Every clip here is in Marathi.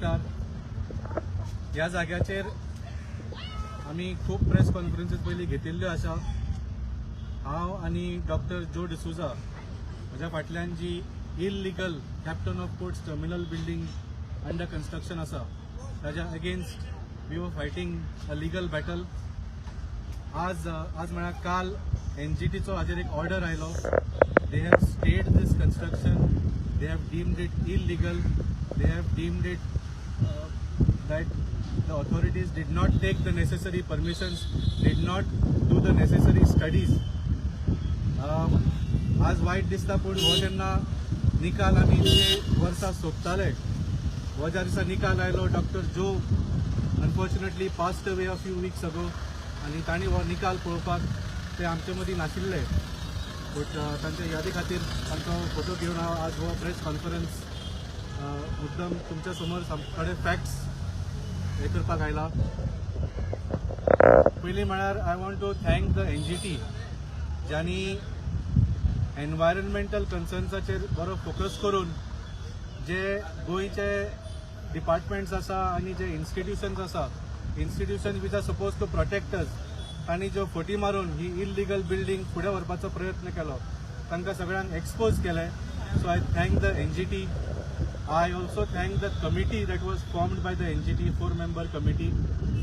नमस्कार. ह्या जाग्याचेर आमी खूब प्रेस कॉन्फरन्सीस पयलीं घेतिल्ल्यो आसा. हांव आनी डॉक्टर जो डिसूजा म्हज्या फाटल्यान जी illegal captain of ports terminal building under construction आसा ताज्या against we are fighting a legal battle. आज म्हळ्यार काल NGTचो हाजेर एक ऑर्डर आयलो. They have stayed this construction. They have deemed it illegal. They have deemed it that the authorities did not take the necessary permissions, did not do the necessary studies. आज वाईट दिसता पण हो जेन्ना निकाल आमी जे वर्सां सोदताले हो ज्या दिसा निकाल आयलो डॉक्टर जो unfortunately passed away a few weeks ago आनी तांणी हो निकाल पळोवपाक ते आमचे मदीं नाशिल्ले. बट तांच्या यादी खातीर तांचो फोटो घेवन हांव आज हो प्रेस कॉन्फरन्स मुद्दम तुमच्या समोर थोडे फॅक्ट्स हे करपाक आयला. पयलीं म्हळ्यार I want to thank the NGT ज्यांनी एनवायरमेंटल कन्सर्न्साचेर बरो फोकस करून जे गोंयचे डिपार्टमेंट्स आसा आनी जे इन्स्टिट्यूशन्स आसा institution which are suppose to protect us तांणी ज्यो फटी मारून ही इल्लीगल बिल्डिंग फुडें व्हरपाचो प्रयत्न केलो तांकां सगळ्यांक एक्सपोज केले. So I thank the NGT. I also thank the committee that was formed by the NGT 4-member committee.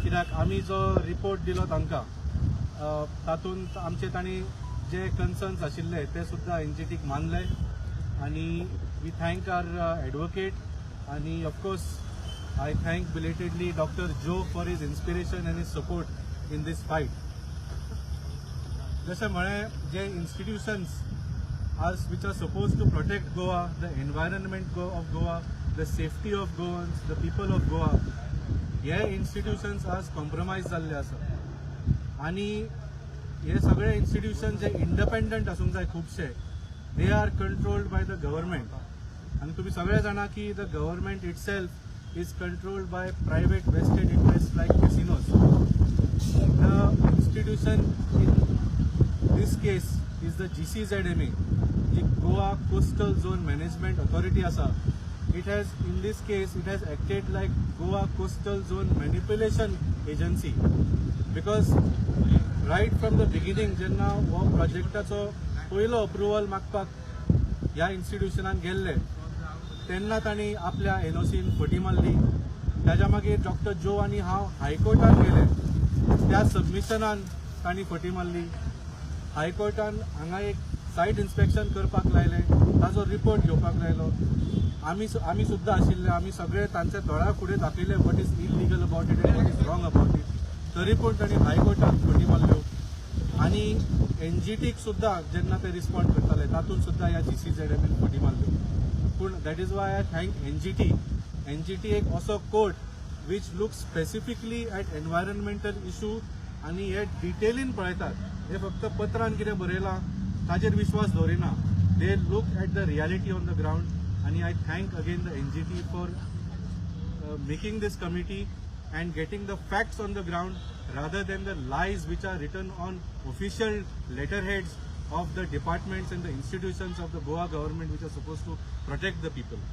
कित्याक आमी जो रिपोर्ट दिलो तांकां तातूंत आमचे तांणी जे कन्सर्न्स आशिल्ले ते सुद्दां NGTक मानले. आनी वी थँक आवर एडवोकेट आनी of course I thank belatedly doctor Joe for his inspiration and his support in this fight. जशें म्हळें जे institutions as which are supposed to protect Goa, the environment of Goa, the safety of Goans, the people of Goa, हे institutions आज compromise जाल्ले आसा. आनी हे सगळे institutions जे independent आसूंक जाय खुबशे they are controlled by the government. आनी तुम्ही सगळे जाणा की the government itself is controlled by private vested interests like casinos. The institution in this case is the GCZMA, the Goa Coastal Zone Management Authority asa. It has, in this case, it has acted like Goa Coastal Zone Manipulation Agency, because right from the beginning जेन्ना हो प्रोजेक्टाचो पयलो अप्रुवल मागपाक ह्या इन्स्टिट्यूशनान गेल्ले तेन्ना तांणी आपल्या NOCन फटी मारली. ताज्या मागीर डॉक्टर जो आनी हांव हायकोर्टान गेले. त्या सबमिशनान तांणी फटी मारली. हायकोर्टान हांगा एक सायट इन्स्पेक्शन करपाक लायले. ताजो रिपोर्ट घेवपाक लायलो. आमी सुद्दां आशिल्ले. आमी सगळे तांच्या दोळ्या फुडें दाखयले what is illegal about it and what is wrong about it. तरी पूण तांणी हायकोर्टान फटी मारल्यो. आनी NGTक सुद्दां जेन्ना ते रिस्पॉन्ड करताले तातूंत सुद्दां ह्या GCZMAन फटी मारल्यो. पूण that is why I thank NGT. NGT एक असो court which looks specifically at environmental issue आनी हे डिटेलीन पळयतात. हे फक्त पत्रान कितें बरयलां ताजेर विश्वास दवरिना. They look at the reality on the ground. आनी I thank again the NGT for making this committee and getting the facts on the ground rather than the lies which are written on official letterheads of the departments and the institutions of the Goa government which are supposed to protect the people.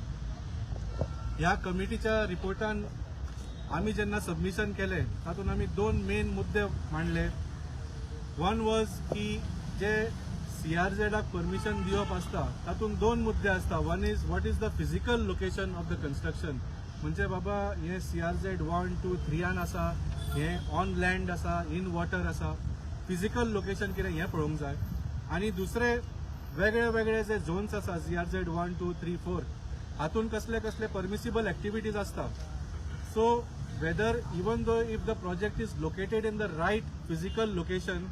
ह्या कमिटीच्या रिपोर्टान आमी जेन्ना सबमिशन केले तातूंत आमी दोन मेन मुद्दे मांडले. वन वॉज की जे CRZक परमिशन दिवप आसता तातूंत दोन मुद्दे आसता. One is what is the physical location of the construction. म्हणजे बाबा हे CRZ 1, 2, 3 आसा, हे ऑन लँड आसा, इन वॉटर आसा. फिजिकल लोकेशन कितें हें पळोवंक जाय. आनी दुसरे वेगळे वेगळे जे झोन्स आसा CRZ 1, 2, 3, 4 हातूंत कसले कसले परमिसिबल एक्टिविटीज आसता. So whether even though if the project is located in the right physical location,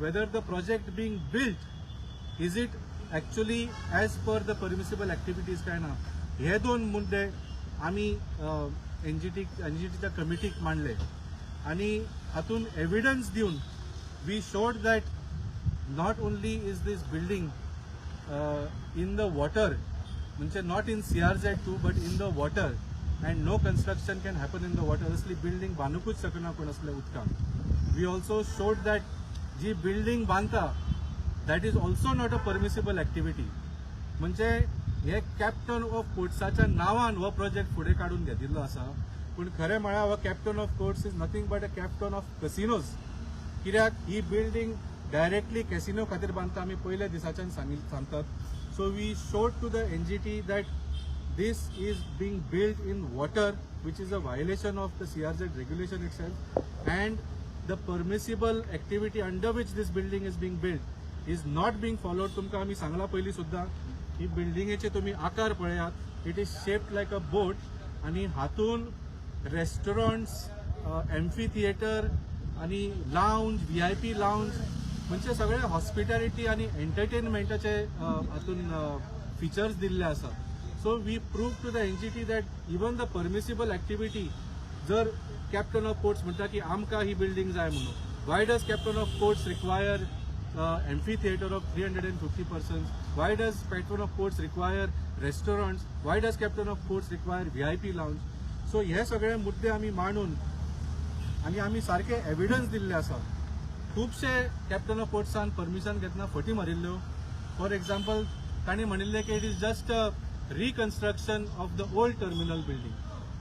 whether the project being built is it actually as per the permissible activities काय ना. हे दोन मुद्दे आमी NGTच्या कमिटीक मांडले. आनी हातूंत एविडन्स दिवन we showed that not only is this building in the water, म्हणजे not in CRZ2 but in the water, and no construction can happen in the water. असली बिल्डिंग बांदूकूच शकना कोण असले उदकांत. वी ऑल्सो शोड दॅट जी बिल्डिंग बांदता that is also not a permissible activity. म्हणजे हे कॅप्टन ऑफ पोर्ट्साच्या नावान हो प्रोजेक्ट फुडें काडून घेतिल्लो आसा. पूण खरें म्हळ्यार हो captain of ports is nothing but a captain of casinos. कित्याक ही बिल्डींग डायरेक्टली कॅसिनो खातीर बांदता आमी पयल्या दिसाच्यान सांगतात. So we showed to the NGT that this is being built in water, which is a violation of the CRZ regulation itself, and the permissible activity under which this building is being built is not being followed. तुमकां आमी सांगला पयलीं सुद्दां ही बिल्डिंगेचे तुमी आकार पळयात. It is shaped like a बोट आणि हातून रेस्टॉरंट्स, एम्फी थिएटर आणि लाउंज, VIP लाउंज म्हणजे सगळे हॉस्पिटॅलिटी आणि एंटरटेनमेंटाचे हातून फीचर्स दिल्ले आसा. So we proved to the NGT that even the permissible activity, जर captain of ports म्हणता की आमकां ही बिल्डिंग जाय म्हणून, why does captain of ports require amphitheater of 350 persons? Why does captain of ports require restaurants? Why does captain of ports require VIP lounge? So हे सगळे मुद्दे आमी मांडून आणि आमी सारखे एविडन्स दिल्ले आसा. खूबशे कॅप्टन ऑफ पोर्ट्सान परमिशन घेतना फटी मारिल्ल्यो. फॉर एक्झाम्पल तांणी म्हणिल्लें की it is just reconstruction of the old terminal building.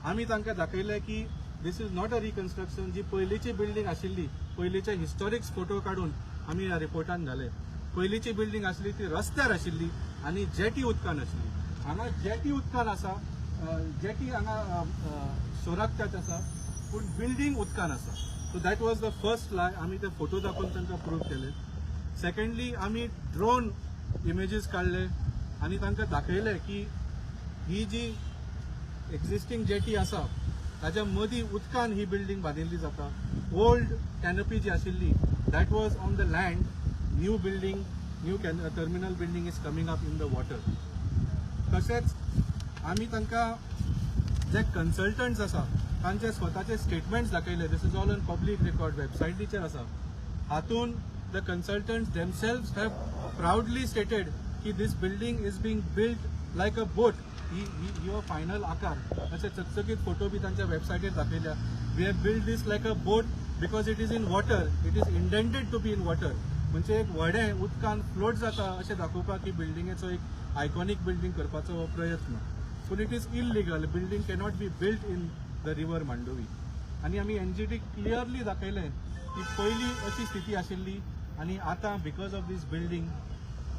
आमी तांकां दाखयलें की दिस इज नॉट अ रिकन्स्ट्रक्शन. जी पयलींची बिल्डिंग आशिल्ली, पयलींचे हिस्टॉरिक्स फोटो काडून आमी ह्या रिपोर्टान घाले. पयलींची बिल्डिंग आशिल्ली ती रस्त्यार आशिल्ली आनी जेटी उदकान आशिल्ली. हांगा जेटी उदकान आसा, जेटी हांगा शोराकत्यात आसा, पूण बिल्डिंग उदकान आसा. So that was the first lie. आमी ते फोटो दाखोवन तांकां प्रूव केले. सेकंडली आमी ड्रोन इमेजीस काडले आणि तांकां दाखयलें की ही जी एक्झिस्टिंग जेटी आसा ताच्या मदीं उदकान ही बिल्डिंग बांदिल्ली जाता. ओल्ड कॅनपी जी आशिल्ली that was on the land. New building, new terminal building is coming up in the water. तशेंच आमी तांकां जे कन्सल्टंट्स आसा तांचे स्वताचे स्टेटमेंट्स दाखयले. This is all on public record, वेबसायटीचेर आसा. हातून the consultants themselves have proudly stated की this building is being built like a boat. ही हो फायनल आकार असे चकचकीत फोटो बी तांच्या वेबसायटीर दाखयल्या. We have build this like a boat because it is in water. It is indented to be in water. म्हणजे एक व्हडें उदकान फ्लोट जाता अशें दाखोवपाक की बिल्डिंगेचो एक आयकॉनीक बिल्डिंग करपाचो हो प्रयत्न. पूण it is illegal. Building cannot be built in the river Mandovi. आणि आमी NGT क्लियरली दाखयलें की पयलीं अशी स्थिती आशिल्ली आणि आता बिकॉज ऑफ दीस बिल्डिंग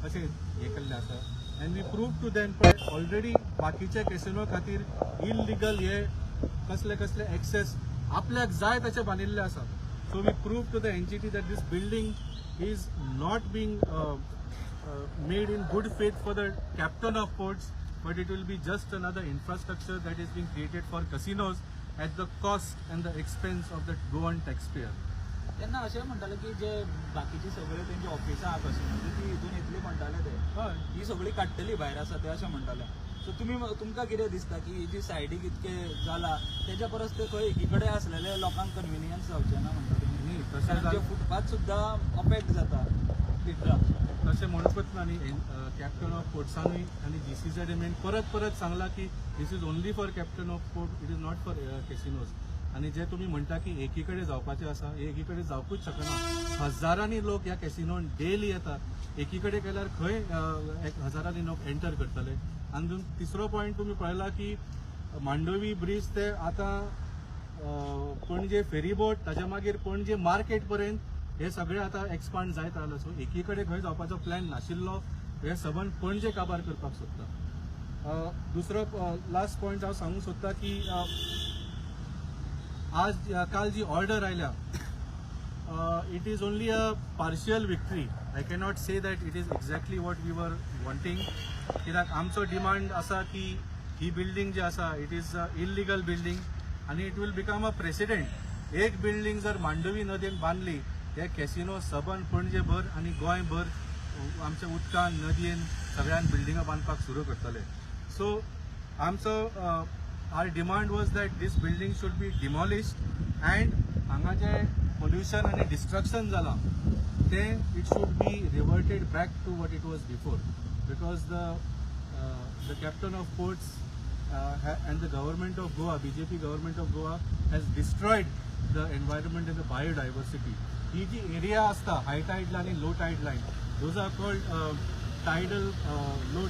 अशें हें केल्लें आसा. And we prove to them पळय ऑलरेडी बाकीच्या कॅसिनो खातीर इल्लिगल हे कसले कसले एक्सेस आपल्याक जाय तशें बांदिल्ले आसा. So we prove to the NGT that this building is not being made in good faith for the captain of ports, but it will be just another infrastructure that is being created for casinos at the cost and the expense of the Goan taxpayer. त्यांना असे म्हणताले की जे बाकीची सगळे त्यांची ऑफिसां आहा कसिनोची ती हितून येतली म्हणटाले ते. हय, ही सगळी काडटली भायर आसा ते अशें म्हणटाले. सो तुमकां कितें दिसता की जी सायडीक इतकें जाला तेच्या परस ते खंय एकीकडे आसलेले लोकांक कन्विनियन्स जावचें ना म्हणटा तुमी. न्ही तशें फुटपाथ सुद्दां अफेक्ट जाता तशें म्हणूकच ना न्ही. कॅप्टन ऑफ पोर्ट्सांनी आनी GCZ परत परत सांगला की this is only for captain of port, it is not for casinos. आणि जे तुम्ही म्हणटा की एकीकडे जावपाचें आसा, एकीकडे जावपूच शकना. हजारांनी लोक ह्या कॅसिनोन डेली येतात. एकीकडे केल्यार खंय हजारांनी लोक एंटर करतले. आणि तिसरो पॉयंट तुम्ही पळयला की मांडोवी ब्रीज ते आतां पणजे फेरीबोट, ताच्या मागीर पणजे मार्केट पर्यंत हे सगळे आतां एक्सपांड जायत आयलो. सो एकीकडे खंय जावपाचो प्लॅन नाशिल्लो हे सबंद पणजे काबार करपाक सोदता. दुसरो लास्ट पॉयंट हांव सांगूंक सोदता की आज काल जी ऑर्डर आयल्या it is only a partial victory. I cannot say that it is exactly what we were wanting. कित्याक आमचो डिमांड आसा की ही बिल्डिंग जी आसा it is a illegal building आणि it will become a precedent. एक बिल्डिंग जर मांडोवी नदीन बांदली हे कॅसिनो सबंद पणजे भर आणि गोंय भर आमच्या उदकान नदयेन सगळ्यान बिल्डिंगां बांदपाक सुरू करतले. सो आमचो our demand was that this building should be demolished and हांगा जे pollution and destruction जाला ते it should be reverted back to what it was before, because the captain of ports and the government of Goa, BJP government of Goa has destroyed the environment and the biodiversity. ही जी area असता high tide line and low tide line, those are called tidal low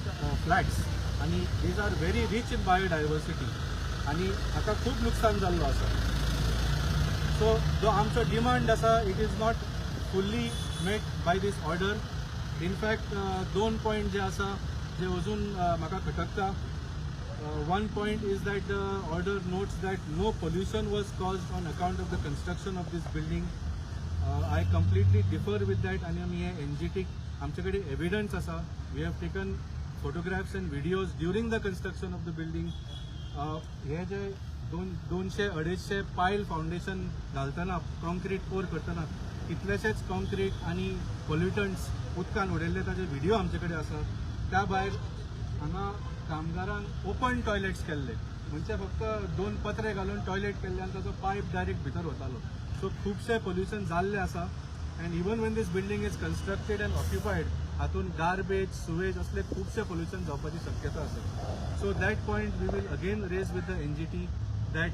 flats. आणि these are very rich in biodiversity आणि हाका खूब नुकसान जाल्लो आसा. सो जो आमचो डिमांड आसा it is not fully met by this order. In fact 2 point जे आसा जे अजून म्हाका खटकता. One point is that the order notes that no pollution was caused on account of the construction of this building. I completely differ with that आणि आम्ही हे NGT आमच्याकडे एव्हिडन्स असा. We have taken photographs and videos during the construction of the building. हे जे 200-250 पायल फाउंडेशन घालतना कॉन्क्रीट पोर करतना कितलेशेच कॉन्क्रीट आणि पोल्युटंट्स उदकान उडयल्ले ताजे व्हिडिओ आमचे कडेन आसा. त्या भायर हांगा कामगारांक ओपन टॉयलेट्स केल्ले म्हणजे फक्त 2 पत्रे घालून टॉयलेट केल्ले आनी ताचो पायप डायरेक्ट भितर वतालो. सो खुबशे पोल्युशन जाल्ले आसा. And even when this building is constructed and occupied हातून गार्बेज सुवेज असले खुबशे पोल्युशन जावपाची शक्यता आसा. So that point we will again raise with the NGT that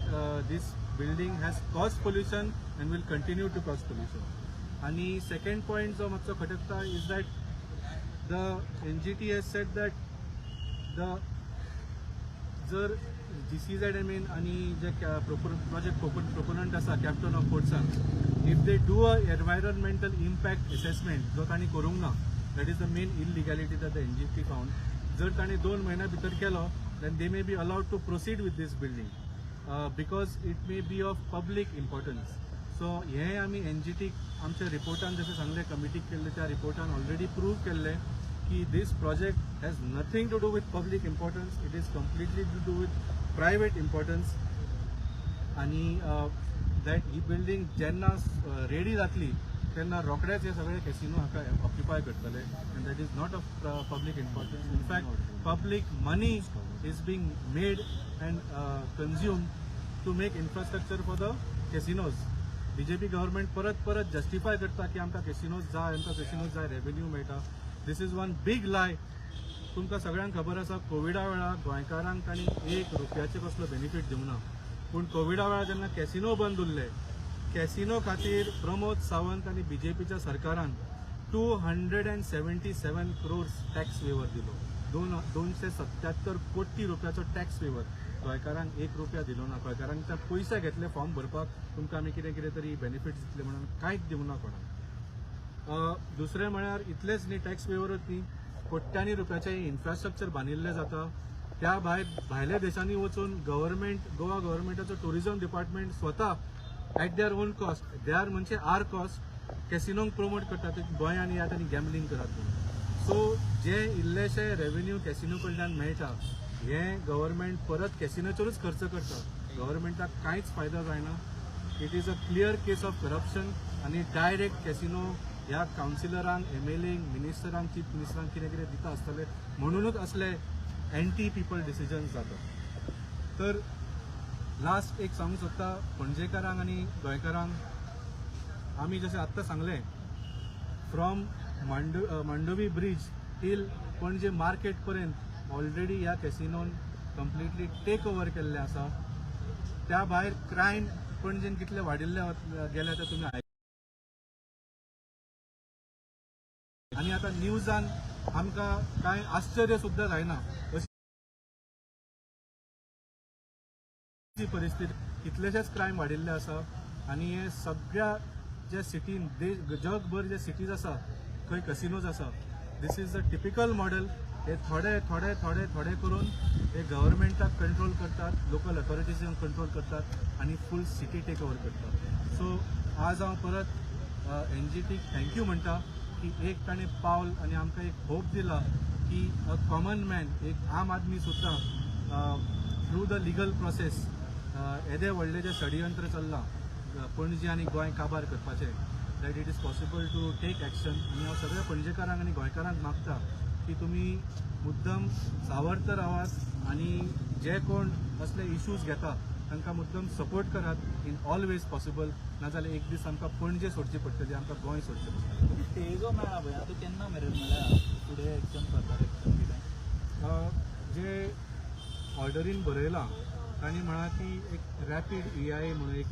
this building has cause pollution and will continue to cause pollution. आणि सेकंड पॉयंट जो मातसो खटकता is that the NGT has said that जर GCZMN आणि जे प्रोजेक्ट प्रोपोनंट आसा कॅप्टन ऑफ पोर्ट्सान if they do a environmental impact assessment जो तांणी करूंक ना that is the main illegality that the NGT found. जर तांणी 2 महिन्या भितर केलो then they may be allowed to proceed with this building because it may be of public importance. So हे आमी NGT आमच्या रिपोर्टान जशें सांगले कमिटीक केल्ले त्या रिपोर्टान ऑलरेडी प्रूव केल्ले की this project has nothing to do with public importance. It is completely to do with private importance. आणि that ही बिल्डिंग जेन्ना रेडी जातली तेन्ना रोखडेच हे सगळे कॅसिनो हाका ऑक्युपाय करतले and that is not of public importance. In fact, public money is being made and consumed to make infrastructure for the casinos. BJP government परत जस्टिफाय करता की आमकां कॅसिनोज जाय रेव्हेन्यू मेळटा. दिस इज वन बिग लाय. तुमकां सगळ्यांक खबर आसा कोविडा वेळार गोंयकारांक तांणी 1 रुपयाचे कसलो बेनिफीट दिवंक ना. पूण कोविडा वेळार जेन्ना कॅसिनो बंद उरले कॅसिनो खातीर प्रमोद सावंत आनी BJPच्या सरकारान 277 crores टॅक्स वेवर दिलो. 277 कोटी रुपयाचो टॅक्स वेवर. गोंयकारांक 1 रुपया दिलो ना. गोंयकारांक ते पयशे घेतले फॉर्म भरपाक तुमकां आमी कितें तरी बेनिफिट्स दितले म्हणून कांयच दिवंक ना कोणाक. दुसरें म्हळ्यार इतलेच न्ही टॅक्स वेवरच न्ही कोट्यांनी रुपयाचे इन्फ्रास्ट्रक्चर बांदिल्ले जाता. त्या भायर भायल्या देशांनी वचून गोवा गव्हर्नमेंटाचो टुरिझम डिपार्टमेंट स्वता at their own cost they are म्हणजे आर कॉस्ट कॅसिनोंक प्रमोट करतात गोंयांत येयात आनी गॅमलिंग करात म्हणून. सो जे इल्लेशे रेव्हेन्यू कॅसिनो कडल्यान मेळटा हे गव्हर्नमेंट परत कॅसिनोचेरूच खर्च करता. गव्हर्नमेंटाक कांयच फायदो जायना. It is a clear case of corruption आनी डायरेक्ट कॅसिनो ह्या कावन्सिलरांक MLAंक मिनिस्टरांक चीफ मिनिस्टरांक कितें दिता आसतले म्हणूनच असले एंटी पीपल डिसिजन्स जातात. तर लास्ट एक सांगूंक सोदता पणजेकारांक आनी गोंयकारांक आमी जशें आत्तां सांगलें फ्रॉम मांडवी ब्रिज टील पणजे मार्केट पर्यंत ऑलरेडी ह्या कॅसिनोन कंप्लिटली टेक ओवर केल्लें आसा. त्या भायर क्रायम पणजेन कितले वाडिल्ले गेले ते तुमी आणि आता न्यूजान आमकां कांय आश्चर्य सुद्दां जायना अशी परिस्थिती. कितलेशेच क्रायम वाडिल्ले आसा आणि हे सगळ्या ज्या सिटीन जगभर जे सिटीज आसा खंय कसिनोज आसा दिस इज अ टिपिकल मॉडेल. हे थोडे करून हे गव्हर्नमेंटाक कंट्रोल करतात, लोकल अथॉरिटीजांक कंट्रोल करतात आणि फूल सिटी टेक ओवर करतात. सो आज हांव परत NGT थँक्यू म्हणटा की एक ताणें पावल आणि आमकां एक होप दिला की अ कॉमन मॅन एक आम आदमी सुद्दां थ्रू द लिगल प्रोसेस येदे व्हडले जे षडयंत्र चल्लां पणजी आनी गोंय काबार करपाचें that it is possible to take action. आनी हांव सगळ्या पणजेकारांक आनी गोंयकारांक मागता की तुमी मुद्दम सावरत रावात आणि जे कोण असले इश्यूज घेता तांकां मुद्दम सपोर्ट करात इन ऑल वेज पॉसिबल. नाजाल्यार एक दीस आमकां पणजे सोडची पडटली, आमकां गोंय सोडचें पडटलें. तेजो मेळ्ळा पळय आतां केन्ना मेरेन म्हळ्यार फुडें एक्शन फर्दर एक्शन कितें जे ऑर्डरीन बरयलां तांणी म्हळां की एक रॅपीड EIA म्हणून एक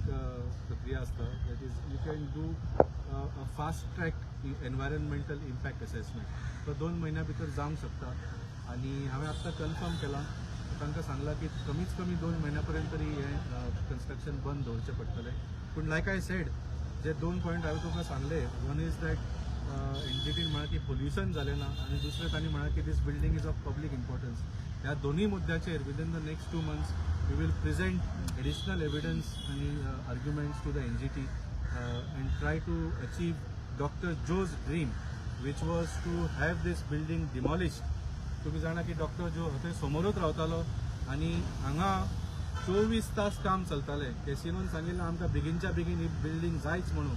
प्रक्रिया आसता that is you can do a fast track environmental impact assessment. तो 2 महिन्या भितर जावंक शकता. आणि हांवें आत्तां कन्फर्म केलां तांकां सांगलां की कमीच कमी 2 म्हयन्यापर्यंत तरी हें कन्स्ट्रक्शन बंद दवरचें पडटलें. पूण लायक आय सेड जे 2 पॉयंट हांवें तुमकां सांगले, वन इज दॅट एनजीटीन म्हळ्या की पोल्युशन जालें ना आनी दुसरें तांणी म्हळ्या की this building is of public importance. ह्या दोन्ही मुद्द्याचेर within the next 2 months we will present additional evidence आनी arguments to the NGT and try to achieve doctor Jose dream which was to have this building demolished. तुम्ही जाणा की डॉक्टर जो थंय समोरूच रावतालो आनी हांगा 24 तास काम चलतालें. कॅसिनोन सांगिल्लें आमकां बेगीनच्या बेगीन ही बिल्डींग जायच म्हणून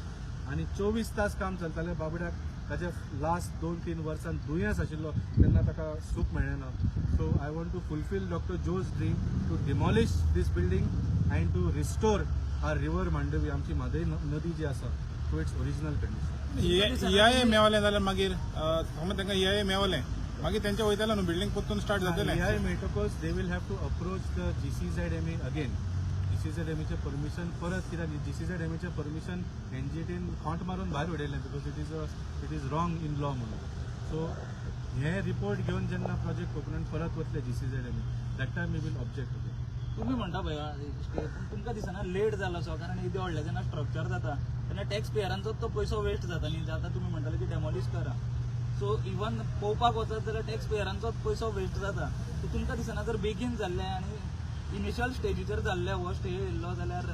आनी 24 तास काम चलतालें. बाबड्याक ताच्या लास्ट 2-3 वर्सान दुयेंस आशिल्लो तेन्ना ताका सूख मेळ्ळें ना. So I want to fulfil doctor Jose dream to demolish this building and to restore our river Mandovi, आमची म्हादय नदी जी आसा to its original condition. EIA मेवलें जाल्यार मागीर समज तांकां EIA मेवलें मागीर तेंच्या वयतालें न्हू बिल्डींग परतून स्टार्ट जातलें. EIA मेळटकच they will have to approach the GCZMA again. GCZMAचें परमिशन परत, कित्याक GCZMAचें परमिशन एनजीटीन खोंट मारून भायर उडयलें because it is wrong in law म्हणून. सो हे रिपोर्ट घेवन जेन्ना प्रोजेक्ट कोंकणान परत वतले GCZMA that time we will object. तुम्ही म्हणता पळय तुमकां दिसना लेट जालो सो, कारण इतके व्हडलें जेन्ना स्ट्रक्चर जाता तेन्ना टॅक्स पेयरांचोच तो पयसो वेस्ट जाता न्ही. आतां तुमी म्हणटाले की डेमॉलिश करा, सो इवन पळोवपाक वचत जाल्यार टॅक्स पेयरांचोच पयसो वेस्ट जाता. सो तुमकां दिसना जर बेगीन जाल्लें आनी इनिशियल स्टेजीचेर जाल्लें हो स्टे येयल्लो जाल्यार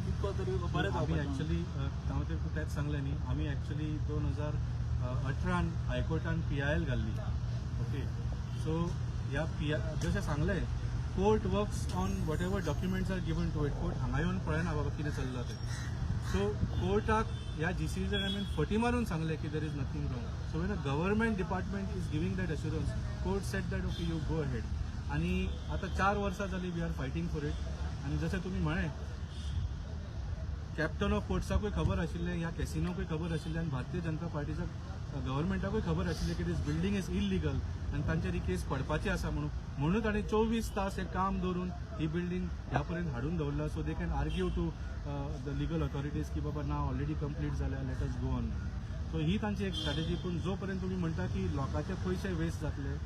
तितको तरी बरें आमी जावपाचें. एक्चुली हांव तेच सांगलें न्ही, आमी एक्चुली 2018 हायकोर्टान PIL घाल्ली. ओके, सो ह्या जशें सांगलें court works on whatever documents are given to it. Court हांगा येवन पळयना बाबा कितें चल्लां तें. सो कोर्टाक ह्या GCZMAन फटी मारून सांगलें की there is nothing wrong. So when a government department is giving that assurance, court said that okay you go ahead. आनी आतां 4 वर्सां जालीं we are fighting for it. आनी जशें तुमी म्हळें कॅप्टन ऑफ पोर्ट्साकूय खबर आशिल्लें, ह्या कॅसिनोकूय खबर आशिल्लें आनी भारतीय जनता पार्टीच्या गव्हर्मेंटाकूय खबर आशिल्लें की दीस बिल्डींग इज इलिगल आनी तांचेर ही केस पडपाची आसा म्हणून ताणें 24 तास हें काम दवरून ही बिल्डींग ह्या पर्यंत हाडून दवरला. So they can argue to the legal authorities की बाबा नाव ऑलरेडी कंप्लीट जाल्या, let us go on. So ही तांची एक स्ट्रॅटेजी. पूण जो पर्यंत तुमी म्हणटा की लोकांचे पयशे वेस्ट जातले,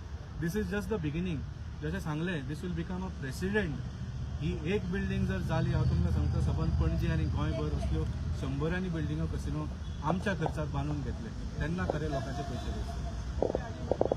this is just the beginning. जशें सांगलें this will become a president. ही एक बिल्डींग जर जाली, हांव तुमकां सांगता सबंद पणजी आनी गोंयभर असल्यो 100 बिल्डिंगो कसिनो आमच्या खर्चाक बांदून घेतले, तेन्ना खरे लोकांचे पयशे वेस्ट.